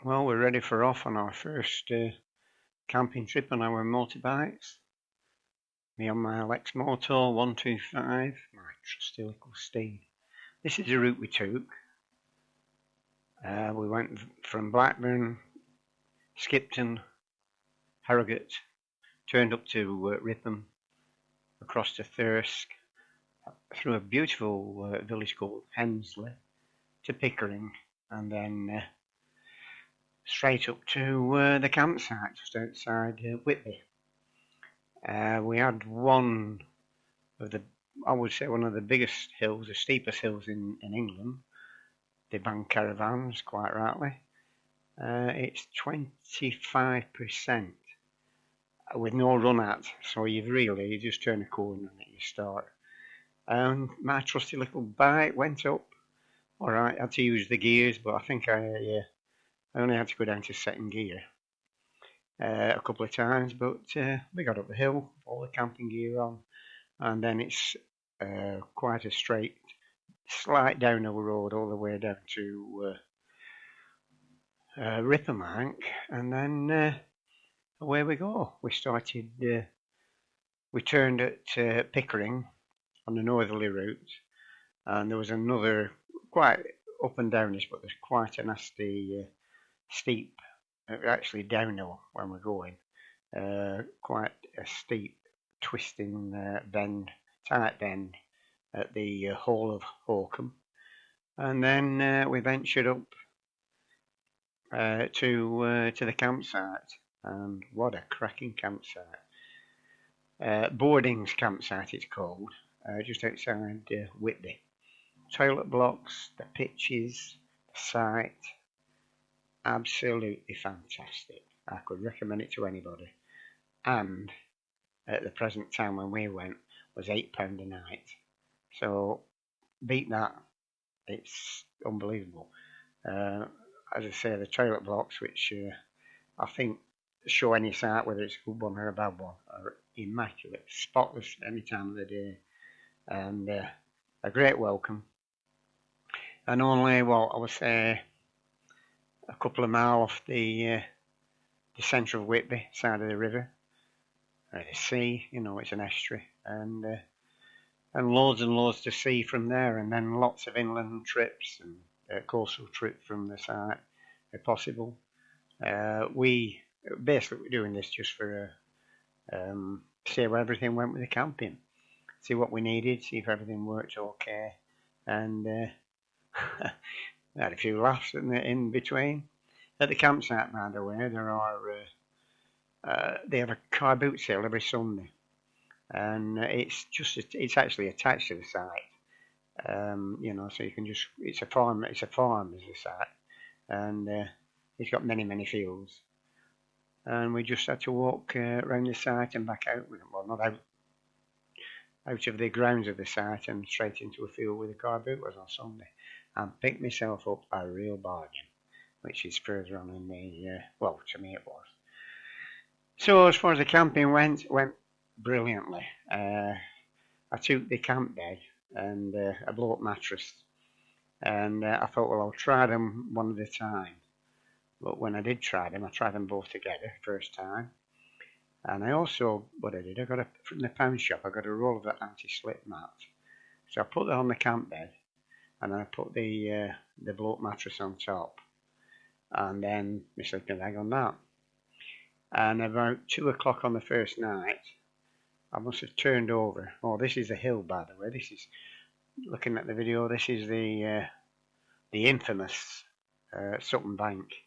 Well, we're ready for off on our first camping trip on our motorbikes. Me on my Lexmoto 125, my trusty little steed. This is the route we took. We went from Blackburn, Skipton, Harrogate, turned up to Ripon, across to Thirsk, through a beautiful village called Hensley, to Pickering, and then straight up to the campsite just outside Whitby. We had one of the, I would say, one of the biggest hills, the steepest hills in England, the Bank Caravans, quite rightly. It's 25% with no run at, so you just turn a corner and you start. My trusty little bike went up. Alright, I had to use the gears, but I think I only had to go down to second gear a couple of times, but we got up the hill, all the camping gear on, and then it's quite a straight, slight downhill road all the way down to Rippermank, and then away we go. We turned at Pickering on the northerly route, and there was another quite up and downish, but there's quite a nasty steep, actually downhill when we're going, quite a steep twisting tight bend at the Hall of Holcombe, and then we ventured up to the campsite, and what a cracking campsite! Boarding's campsite it's called, just outside Whitby. Toilet blocks, the pitches, the site, absolutely fantastic. I could recommend it to anybody. And at the present time when we went was £8 a night. So beat that. It's unbelievable. As I say, the toilet blocks, which I think show any site whether it's a good one or a bad one, are immaculate, spotless any time of the day, and a great welcome. And only, well, I would say a couple of miles off the centre of Whitby, side of the river, the sea, it's an estuary, and loads and loads to see from there, and then lots of inland trips and coastal trip from the site if possible. We basically were doing this just for see how everything went with the camping, see what we needed, see if everything worked okay, and we had a few laughs in between. At the campsite, by the way, they have a car boot sale every Sunday, and it's actually attached to the site. So you can it's a farm as a site, and it's got many fields, and we just had to walk around the site and back out. Well, not out of the grounds of the site and straight into a field where the car boot was on Sunday, and picked myself up a real bargain, which is further on in the well, to me it was. So as far as the camping went brilliantly. I took the camp bed and a blow-up mattress, and I thought, well, I'll try them one at a time. But when I did try them, I tried them both together first time. And I also, what I did, from the pound shop, I got a roll of that anti-slip mat. So I put that on the camp bed, and then I put the blow-up mattress on top, and then my sleeping bag on that. And about 2 o'clock on the first night, I must have turned over. Oh, this is a hill, by the way. This is, looking at the video, this is the infamous Sutton Bank,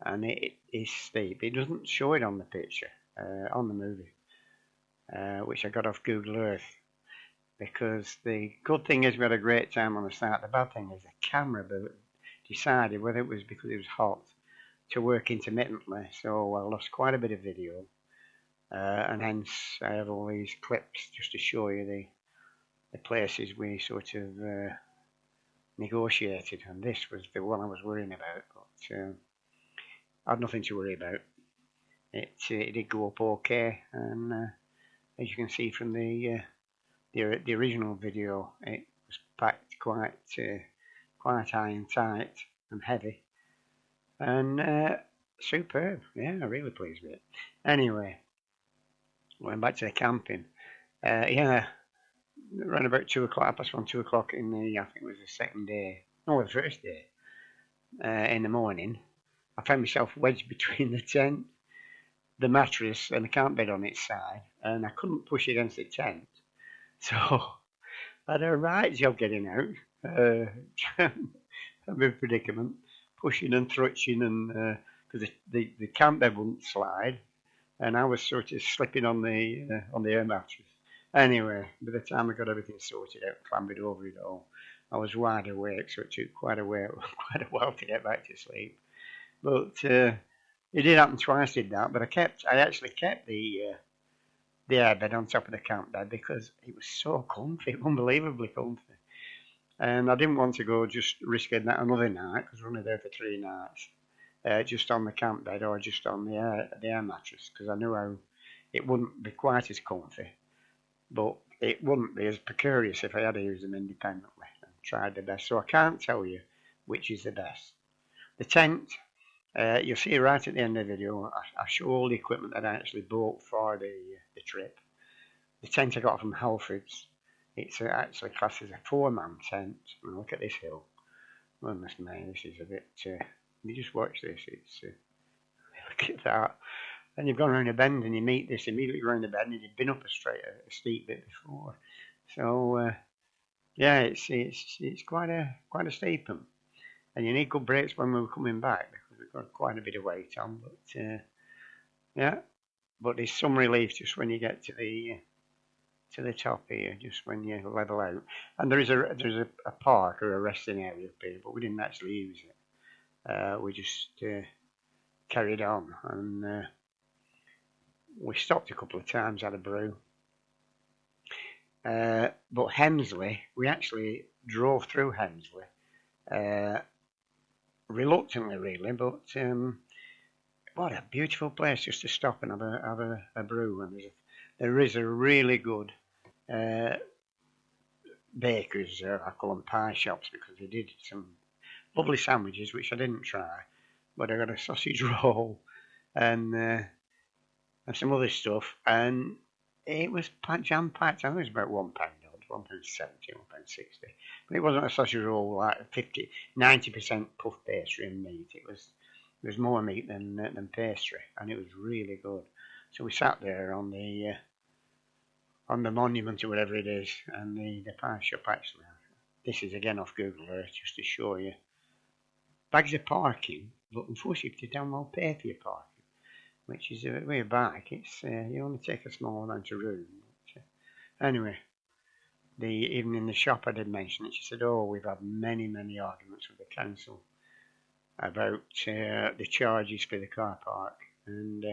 and it is steep. It doesn't show it on the picture, on the movie, which I got off Google Earth, because the good thing is we had a great time on the site. The bad thing is the camera decided, whether it was because it was hot, to work intermittently, so I lost quite a bit of video, and hence I have all these clips just to show you the places we sort of negotiated, and this was the one I was worrying about, but I had nothing to worry about. It did go up okay, and as you can see from the original video, it was packed quite high and tight and heavy, And superb. Yeah, really pleased with it. Anyway, went back to the camping. Yeah, around about 2 o'clock, past 1, 2 o'clock in the, I think it was the second day, no, the first day, in the morning. I found myself wedged between the tent, the mattress, and the camp bed on its side, and I couldn't push against the tent. So I had a right job getting out. I'm in a predicament, pushing and thrutching, and because the camp bed wouldn't slide, and I was sort of slipping on the air mattress. Anyway, by the time I got everything sorted out, clambered over it all, I was wide awake, so it took quite a while to get back to sleep. But it did happen twice, did that? But I actually kept the airbed on top of the camp bed because it was so comfy, unbelievably comfy. And I didn't want to go just risking that another night because we're only there for 3 nights, just on the camp bed or just on the air mattress because I knew how it wouldn't be quite as comfy, but it wouldn't be as precarious if I had to use them independently and tried the best. So I can't tell you which is the best. The tent, you'll see right at the end of the video, I show all the equipment that I actually bought for the trip. The tent I got from Halfords. It's actually classed as a 4-man tent. And look at this hill. Goodness me, this is a bit. You just watch this. It's look at that. And you've gone around a bend and you meet this immediately around the bend, and you've been up a steep bit before. So yeah, it's quite a steep one. And you need good brakes when we were coming back because we've got quite a bit of weight on. But yeah, but there's some relief just when you get to the top here, just when you level out. And there's a park or a resting area up here, but we didn't actually use it. We just carried on, and we stopped a couple of times, had a brew. But Hemsley, we actually drove through Hemsley, reluctantly really, but what a beautiful place just to stop and have a brew. And there is a really good bakers, I call them pie shops, because they did some lovely sandwiches which I didn't try, but I got a sausage roll and some other stuff, and it was jam packed. I think it was about £1 odd, £1.70, £1.60, but it wasn't a sausage roll like 90% puff pastry and meat. It was more meat than pastry, and it was really good. So we sat there on the monument or whatever it is, and the pie shop actually. This is again off Google Earth just to show you. Bags of parking, but unfortunately you don't well pay for your parking, which is a way back. It's you only take a small amount of room. But, anyway, even in the shop I did mention it. She said, "Oh, we've had many arguments with the council about the charges for the car park, and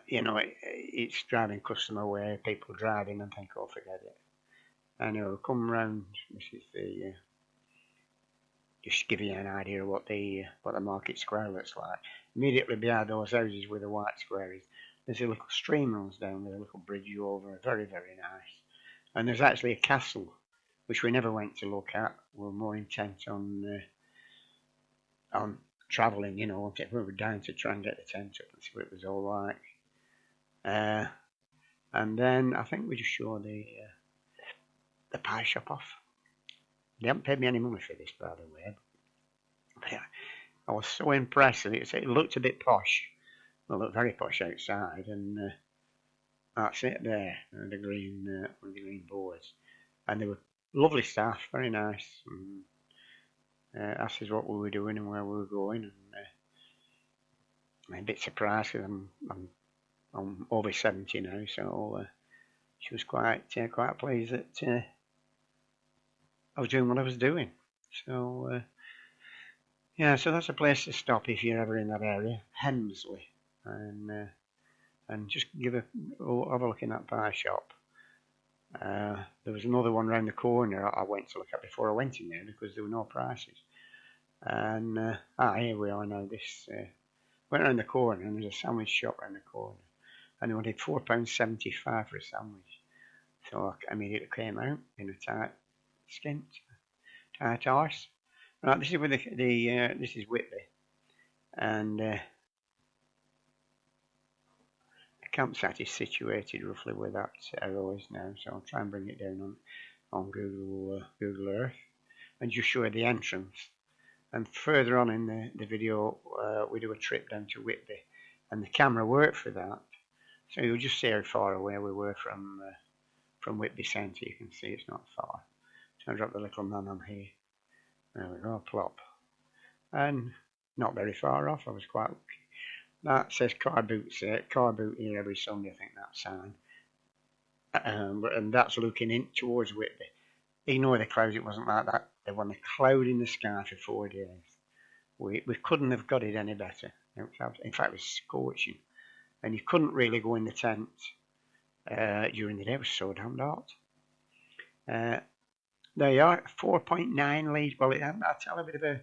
it's driving customer away. People driving and think, oh, forget it." Anyway, we'll come round. This is the just give you an idea of what the market square looks like. Immediately behind those houses with the white square is there's a little stream runs down with a little bridge over. Very nice. And there's actually a castle which we never went to look at. We were more intent on travelling, we were down to try and get the tent up and see what it was all like. And then I think we just show the pie shop off. They haven't paid me any money for this, by the way. But I was so impressed. It looked a bit posh. Well, it looked very posh outside, and that's it there, the green boards. And they were lovely staff, very nice. And, asked us what we were doing and where we were going, and I'm a bit surprised because I'm over 70 now, so she was quite pleased that I was doing what I was doing. So yeah, so that's a place to stop if you're ever in that area, Hemsley, and just have a look in that pie shop. There was another one round the corner I went to look at before I went in there because there were no prices. And here we are now. This went around the corner and there's a sandwich shop around the corner, and they wanted £4.75 for a sandwich. So I immediately came out in a tight arse. Right, this is with this is Whitby. and the campsite is situated roughly where that arrow is now, so I'll try and bring it down on Google Earth and just show you the entrance. And further on in the video, we do a trip down to Whitby, and the camera worked for that, so you'll just see how far away we were from Whitby Centre. You can see it's not far. So I'll drop the little man on here. There we go, plop. And not very far off, I was quite lucky. That says car boot here every Sunday, I think that sign. And that's looking in towards Whitby. Ignore the clouds, it wasn't like that. There wasn't a cloud in the sky for 4 days. We couldn't have got it any better. In fact, it was scorching. And you couldn't really go in the tent during the day. It was so damn hot. There you are, 4.9 litres. Well, I tell a bit of a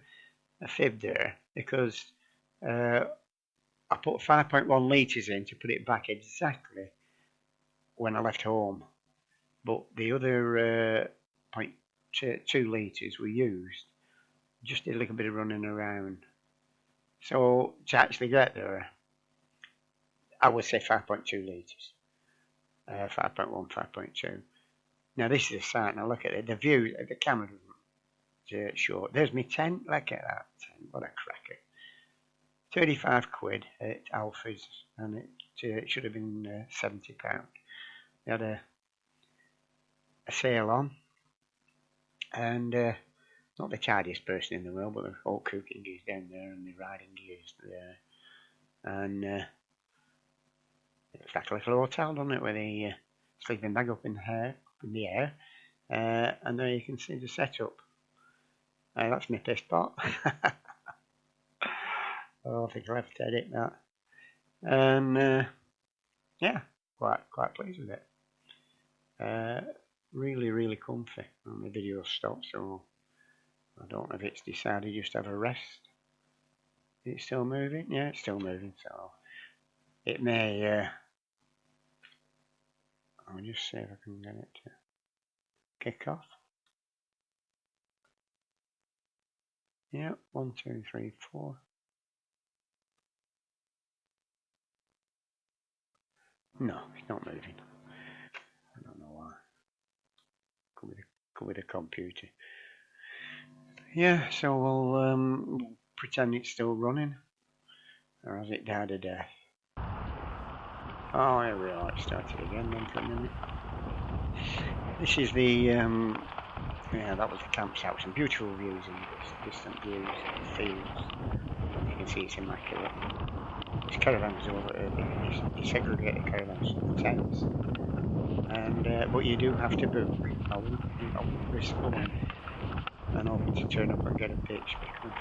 fib there, because I put 5.1 litres in to put it back exactly when I left home. But the other 0.2 litres we used, just did a little bit of running around. So to actually get there, I would say 5.2 litres. 5.1, 5.2. Now this is a sight. Now look at it. The view, the camera doesn't show. There's my tent. Look at that tent. What a cracker. 35 quid at Alfie's, and it should have been £70. They had a sale on, and not the tidiest person in the world, but the whole cooking gears down there and the riding gears there, and it looks like a little hotel, doesn't it, with the sleeping bag up in the air, and there you can see the setup. That's my piss pot. Oh, I think I'll have to edit that. And yeah, quite pleased with it. Really comfy. And the video stopped, so I don't know if it's decided just to have a rest. Is it still moving? Yeah, it's still moving, so it may I'll just see if I can get it to kick off. Yeah, 1, 2, 3, 4. No, it's not moving. I don't know why. Could be the computer. Yeah, so we'll pretend it's still running. Or has it died a death? Oh, here we are. It started again then for a minute. This is the yeah, that was the campsite. Some beautiful views and distant views and fields. You can see it's immaculate. This caravan is over the segregated caravans from the tents, and but you do have to book. I wouldn't risk going and hoping to turn up and get a pitch, because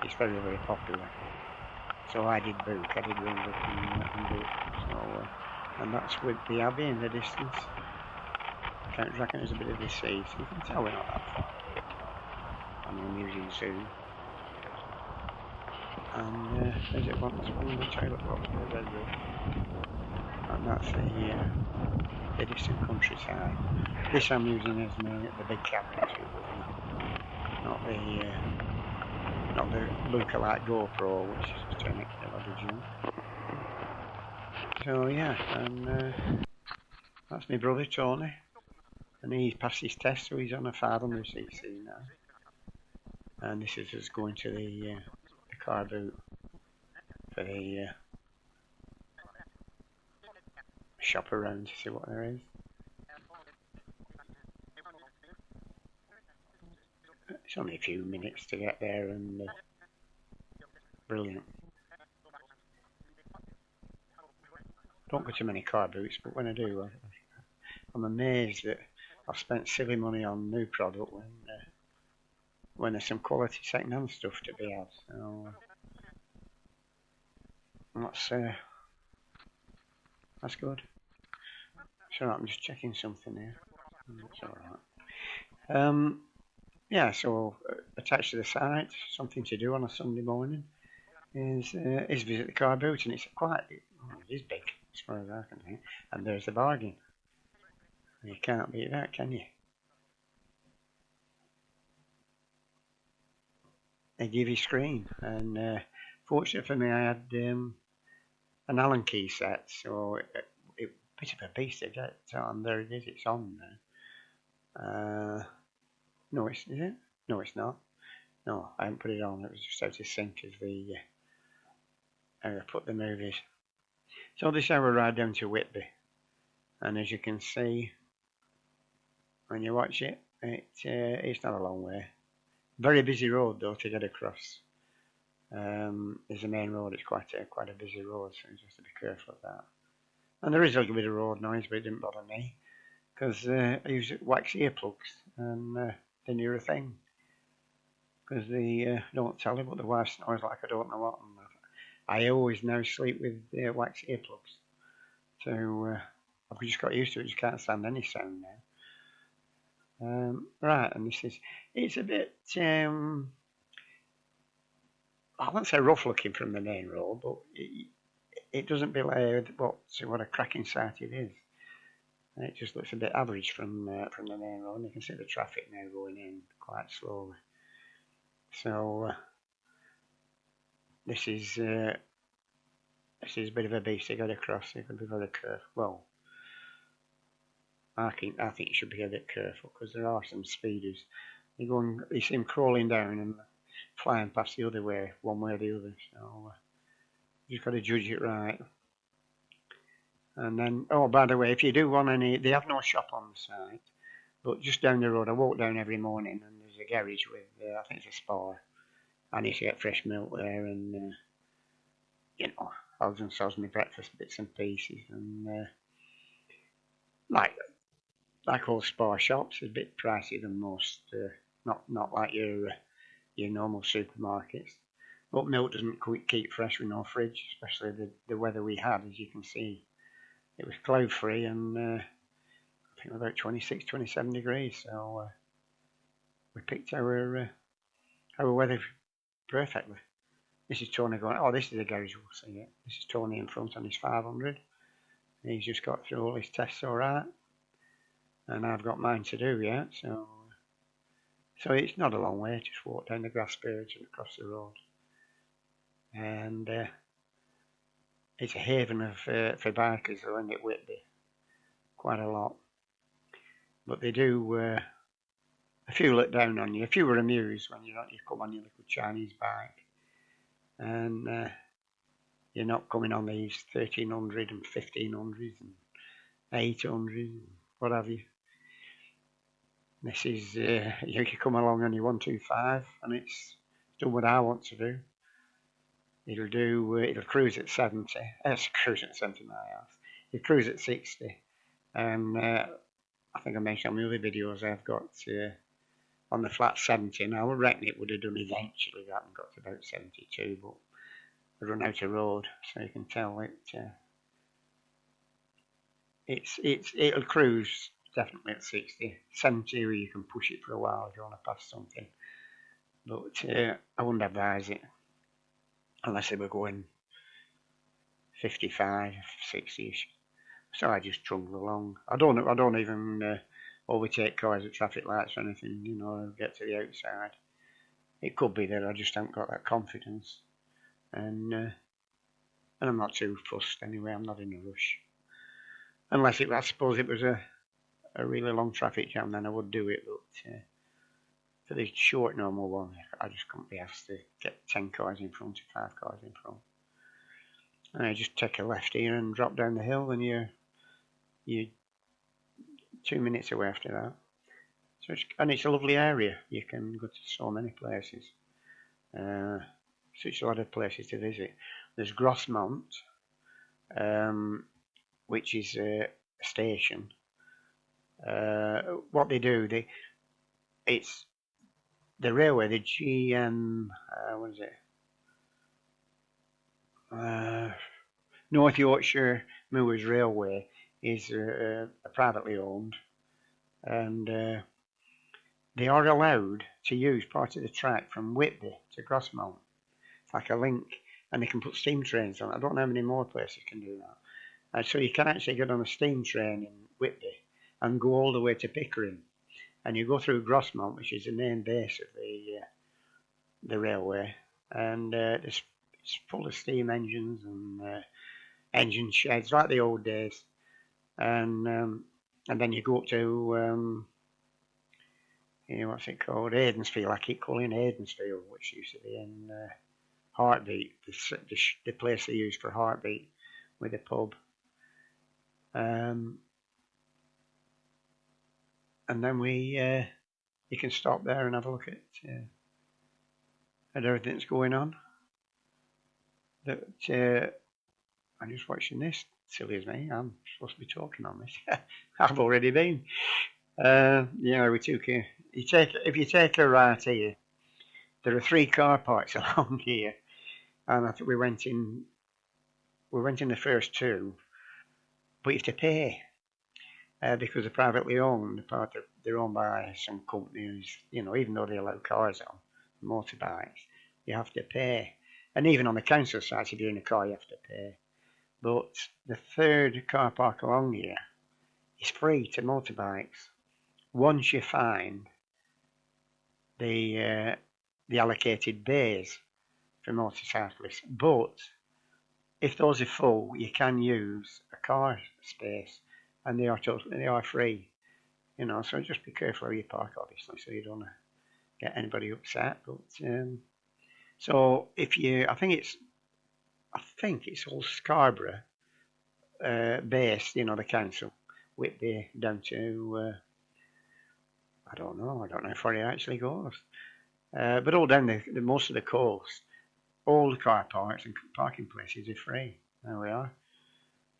it's very popular. So I did book. I did ring up and book. So and that's with the Abbey in the distance. I reckon there's a bit of the sea, so you can tell we're not that far away. And the Museum Zoo. And there's it one of the trailer park, the Red Road. And that's the distant countryside. This I'm using as the big camera too, not the lookalike GoPro, which is turning a lot of junk. So yeah, and that's my brother Tony, and he's passed his test, so he's on a 500cc now. And this is us going to the car boot for the shop around to see what there is. It's only a few minutes to get there, and brilliant. Don't go to many car boots, but when I do, I'm amazed that I've spent silly money on new product when there's some quality second-hand stuff to be had. So that's good. So I'm just checking something here. That's alright. Yeah, so attached to the site, something to do on a Sunday morning is visit the car boot, and it is big as far as I can think. And there's the bargain. You can't beat that, can you? They give you screen, and Fortunately for me, I had an Allen key set, so it bit of a beast to get on. There it is, it's on now. No, is it? No, it's not. No, I haven't put it on. It was just out of sync as I put the movies. So this is our ride down to Whitby, and as you can see when you watch it, it's not a long way. Very busy road though to get across. There's a main road. It's quite a busy road, so you have to be careful of that. And there is a little bit of road noise, but it didn't bother me because I use wax earplugs, and they knew a thing. Because they don't tell you, but the wife snores like I don't know what. And I always now sleep with wax earplugs, so I've just got used to it. Just can't stand any sound now. Right, and it's a bit. I won't say rough looking from the main road, but it doesn't belay what a cracking sight it is. It just looks a bit average from the main road. And you can see the traffic now going in quite slowly. So this is a bit of a beast to get across. You can be very careful. Well, I think you should be a bit careful because there are some speeders. You see them crawling down and flying past the other way, one way or the other. So you've got to judge it right. And then, oh, by the way, if you do want any, they have no shop on the site, but just down the road, I walk down every morning, and there's a garage with, I think it's a Spar. I need to get fresh milk there, and odds and sods, my breakfast bits and pieces, and like all Spar shops, it's a bit pricey than most. Not like your normal supermarkets. But milk doesn't keep fresh with no fridge, especially the weather we had, as you can see. It was cloud free and I think about 26, 27 degrees. So we picked our weather perfectly. This is Tony going, oh, this is the garage, we'll see it. This is Tony in front on his 500. He's just got through all his tests all right. And I've got mine to do yet, so it's not a long way, just walk down the grass bridge and across the road. And it's a haven for bikers though, isn't it, Whitby? Quite a lot. But they do a few let down on you. A few were amused when you come on your little Chinese bike. And you're not coming on these 1300 and 1500s and 800s and what have you. This is, you can come along on your 125 and it's done what I want to do. It'll cruise at 70. Cruise at 70 miles. It'll cruise at 60. And I think I mentioned on the other videos I've got on the flat 70. Now I reckon it would have done eventually that and got to about 72, but I run out of road, so you can tell it'll cruise definitely at 60. 70 where you can push it for a while if you want to pass something. But I wouldn't advise it unless they were going 55, 60ish. So I just trundle along. I don't even overtake cars at traffic lights or anything, get to the outside. It could be that I just haven't got that confidence. And I'm not too fussed anyway, I'm not in a rush. Unless I suppose it was a really long traffic jam, then I would do it, but for the short normal one, I just couldn't be asked to get 10 cars in front or 5 cars in front. And I just take a left here and drop down the hill, and you're 2 minutes away after that. So it's a lovely area. You can go to so many places. Such a lot of places to visit. There's Grossmont, which is a station. What they do, it's the railway, the GM, what is it? North Yorkshire Moors Railway is privately owned, and they are allowed to use part of the track from Whitby to Grossmont. It's like a link, and they can put steam trains on it. I don't know how many more places can do that. So you can actually get on a steam train in Whitby and go all the way to Pickering, and you go through Grossmont, which is the main base of the railway, and it's It's full of steam engines and engine sheds like the old days. And then you go up to what's it called? Aidensfield. I keep calling it Aidensfield, which used to be in Heartbeat, the place they used for Heartbeat with a pub. And then you can stop there and have a look at everything that's going on. I'm just watching this. Silly as me, I'm supposed to be talking on this. I've already been. We took if you take a right here, there are 3 car parks along here, and I think we went in the first 2, but you have to pay because they're privately owned. They're owned by some companies, even though they allow cars on motorbikes, you have to pay. And even on the council site, if you're in a car, you have to pay. But the 3rd car park along here is free to motorbikes once you find the allocated bays for motorcyclists. But if those are full, you can use a car space, and they are free. So just be careful where you park, obviously, so you don't get anybody upset. But so I think it's all Scarborough based, the council, Whitby down to I don't know how far it actually goes, but all down the most of the coast, all the car parks and parking places are free. There we are.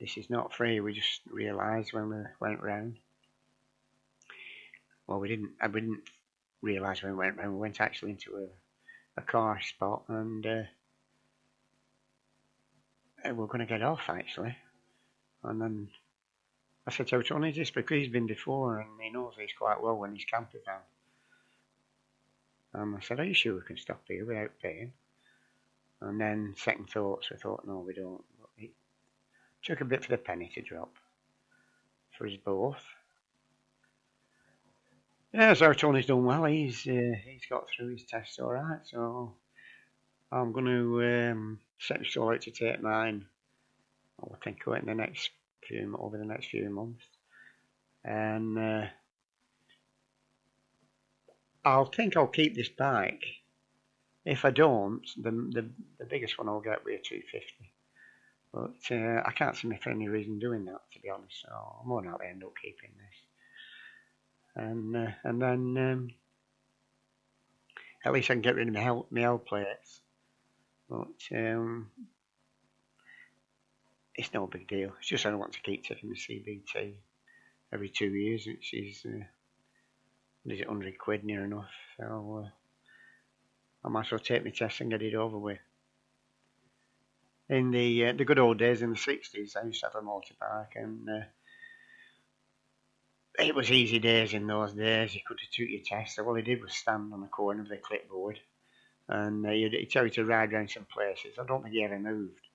This is not free. We just realised when we went round. Well, we didn't realise when we went round. We went actually into a car spot, and we're going to get off actually. And then I said to Tony, this because he's been before and he knows this quite well when he's camper van. And I said, are you sure we can stop here without paying? And then second thoughts, we thought, no, we don't. It took a bit for the penny to drop for us both. Yeah, so Tony's done well. He's got through his test all right. So I'm going to set my stall out to take mine. I'll think of it over the next few months, and I'll keep this bike. If I don't, the biggest one I'll get will be a 250. But I can't see me for any reason doing that, to be honest. So I more than likely end up keeping this, and then at least I can get rid of my L plates. But it's no big deal. It's just I don't want to keep taking the CBT every 2 years, which is is it £100 near enough. So I might as well take my test and get it over with. In the good old days in the 60s, I used to have a motorbike, and it was easy days in those days. You could have took your test. So all he did was stand on the corner of the clipboard, and he'd tell you to ride around some places. I don't think he ever moved.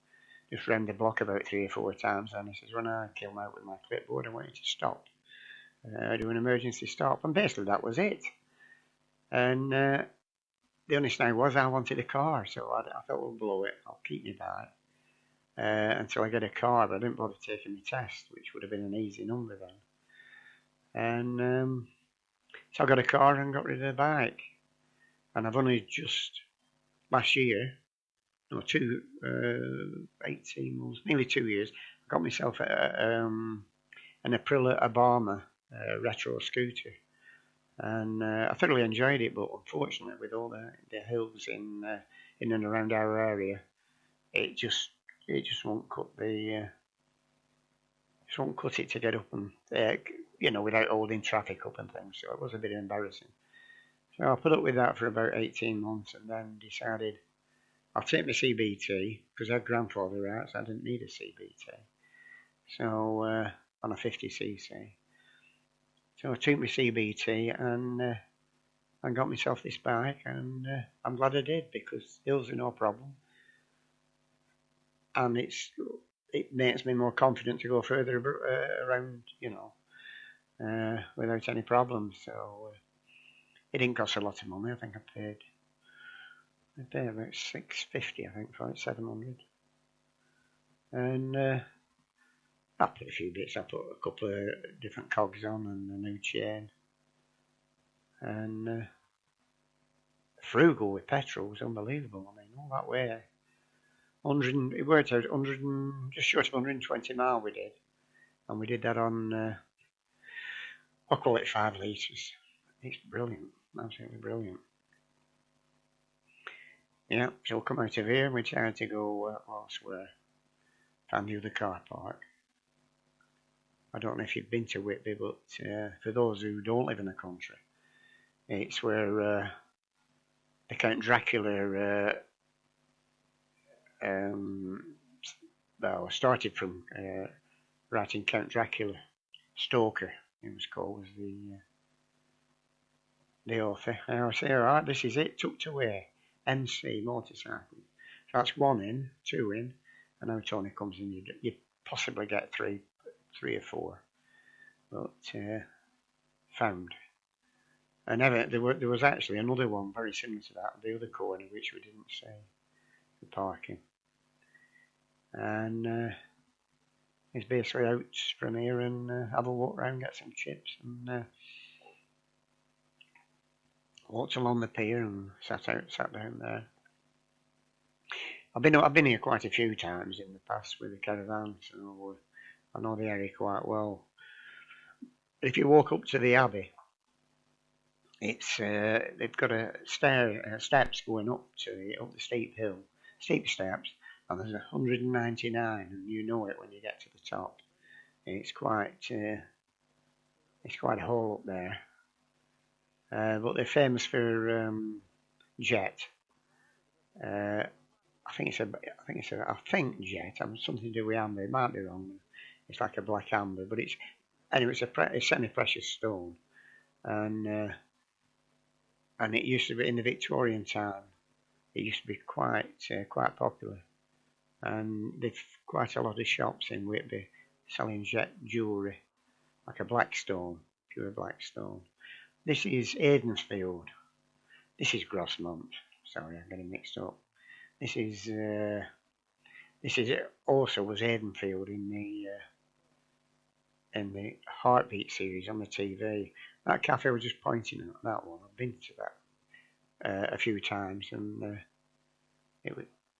Just ran the block about 3 or 4 times, and he says, when I came out with my clipboard, I want you to stop. Do an emergency stop. And basically that was it. And the only thing was I wanted a car, so I thought, we'll blow it. I'll keep my bike until I get a car, but I didn't bother taking my test, which would have been an easy number then. And so I got a car and got rid of the bike. And I've only just last year, 18 months, nearly 2 years, I got myself an Aprilia Obama retro scooter, and I thoroughly enjoyed it. But unfortunately, with all the hills in and around our area, it just won't cut it to get up and without holding traffic up and things. So it was a bit embarrassing. So I put up with that for about 18 months, and then decided I'll take my CBT, because I had grandfather rights. I didn't need a CBT. So on a 50cc. So I took my CBT and got myself this bike, and I'm glad I did, because hills are no problem, and it makes me more confident to go further around, without any problems. So it didn't cost a lot of money. I think I paid They pay about $650, I think, for it, 700. And I put a few bits. I put a couple of different cogs on and a new chain. And frugal with petrol was unbelievable. I mean, all that way. It worked out 100 just short of 120 mile we did. And we did that on, I'll call it 5 litres. It's brilliant, absolutely brilliant. Yeah, so we'll come out of here and we tried to go elsewhere. Found the other car park. I don't know if you've been to Whitby, but for those who don't live in the country, it's where the Count Dracula started from. Writing Count Dracula. Stoker, he was called, was the author. And I say, alright, this is it, tucked away. MC motorcycle. So that's 1 in, 2 in, and now Tony comes in, you possibly get 3 or 4. But found. And there was actually another one very similar to that, the other corner, which we didn't see, the parking. And it's basically out from here and have a walk around, get some chips, and walked along the pier and sat down there. I've been here quite a few times in the past with the caravan, so I know the area quite well. If you walk up to the Abbey, it's they've got steps going up the steep hill, steep steps, and there's 199, and you know it when you get to the top. It's quite a hole up there. But they're famous for jet. I think jet. Something to do with amber. It might be wrong. It's like a black amber, but it's a semi-precious stone, and it used to be in the Victorian time. It used to be quite popular, and they've quite a lot of shops in Whitby selling jet jewellery, like a black stone, pure black stone. This is Aidensfield. This is Grossmont. Sorry, I'm getting mixed up. This is also was Aidenfield in the Heartbeat series on the TV. That cafe was just pointing at that one. I've been to that a few times, and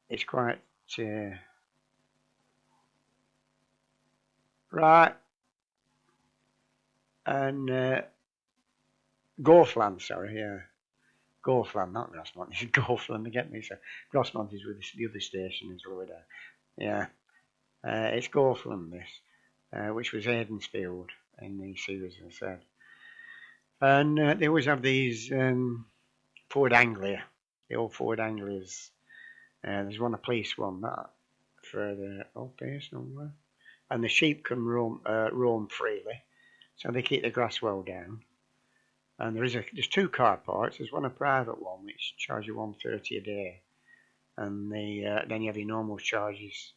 it's quite right. And Golfland, sorry, yeah. Golfland, not Grossmont. It's Golfland, get me. So Grossmont is with the other station, is lower down. Yeah, it's Golfland, this, which was Aidensfield in the series, I said. And they always have these Ford Anglia, the old Ford Anglias. There's a police one that further up here somewhere, and the sheep can roam freely, so they keep the grass well down. And there's 2 car parks. There's one a private one which charges you $130 a day, and then you have your normal charges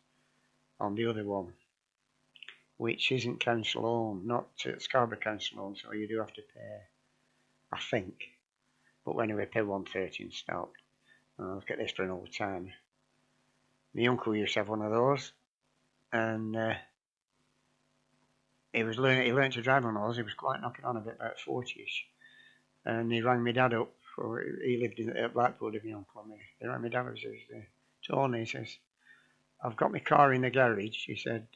on the other one, which isn't council owned, not Scarborough council owned, so you do have to pay, I think. But anyway, pay $130 and stop. I'll look at this for an old time. My uncle used to have one of those, and he learned to drive one of those. He was quite knocking on a bit, about 40ish. And he rang my dad up. He lived at Blackpool with my uncle and me. He rang my dad up and says, Tony, he says, I've got my car in the garage. He said,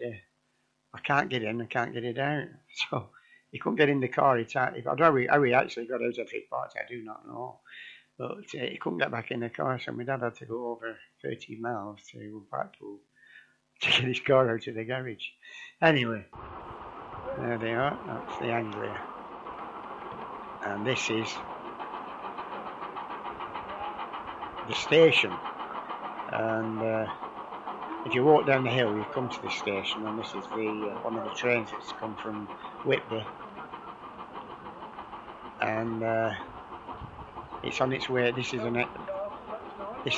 I can't get in, I can't get it out. So he couldn't get in the car. How he actually got out of it parts, I do not know. But he couldn't get back in the car, so my dad had to go over 30 miles to Blackpool to get his car out of the garage. Anyway, there they are. That's the Anglia. And this is the station, and if you walk down the hill you come to the station, and this is one of the trains that's come from Whitby, and it's on its way. This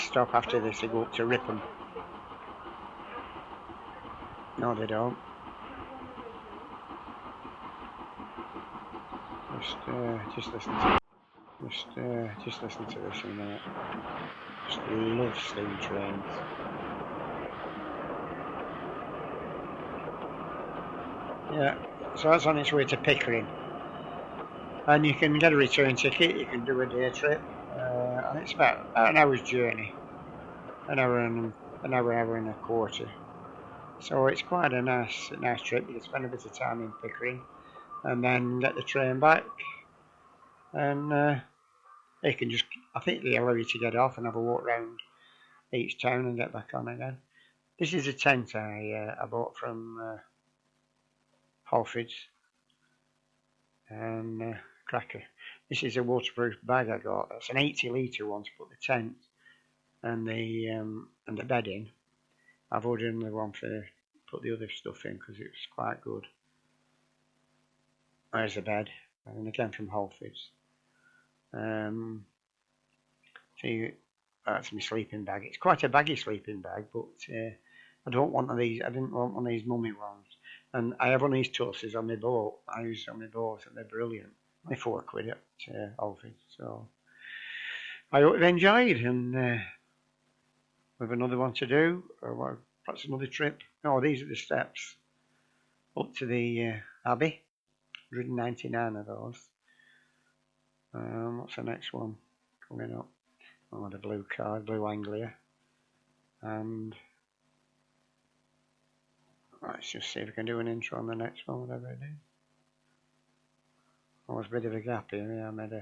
stop after this they go up to Ripon. No, they don't. Just listen to this in a minute. Just love steam trains. Yeah, so that's on its way to Pickering. And you can get a return ticket, you can do a day trip, and it's about an hour's journey, hour and a quarter. So it's quite a nice trip. You can spend a bit of time in Pickering, and then get the train back, and you can just, I think they allow you to get off and have a walk around each town and get back on again. This is a tent I bought from Halfords, and cracker. This is a waterproof bag I got. It's an 80-litre one to put the tent and the bed in. I've ordered another one to put the other stuff in because it was quite good. There's the bed, and again from Halfords. That's my sleeping bag. It's quite a baggy sleeping bag, but I don't want one of these. I didn't want one of these mummy ones. And I have one of these tussers on my boat. I use on my boat, and they're brilliant. Only £4 at Halfords. So I hope you've enjoyed, and with another one to do, or perhaps another trip. No, these are the steps up to the Abbey. 199 of those. What's the next one coming up? Oh, the blue card, Blue Anglia. And let's just see if we can do an intro on the next one, whatever it is. Oh, there's a bit of a gap here. Yeah, I made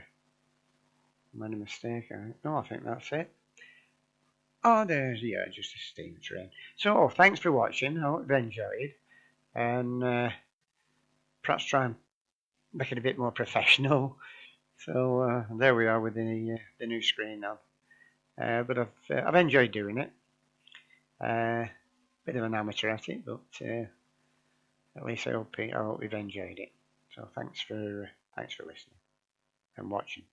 a mistake. No, I think that's it. Oh, there's, yeah, just a steam train. So, thanks for watching. I hope you've enjoyed. And perhaps try and make it a bit more professional. So, there we are with the new screen now. But I've enjoyed doing it. Bit of an amateur at it, but at least I hope you've enjoyed it. So thanks for listening and watching.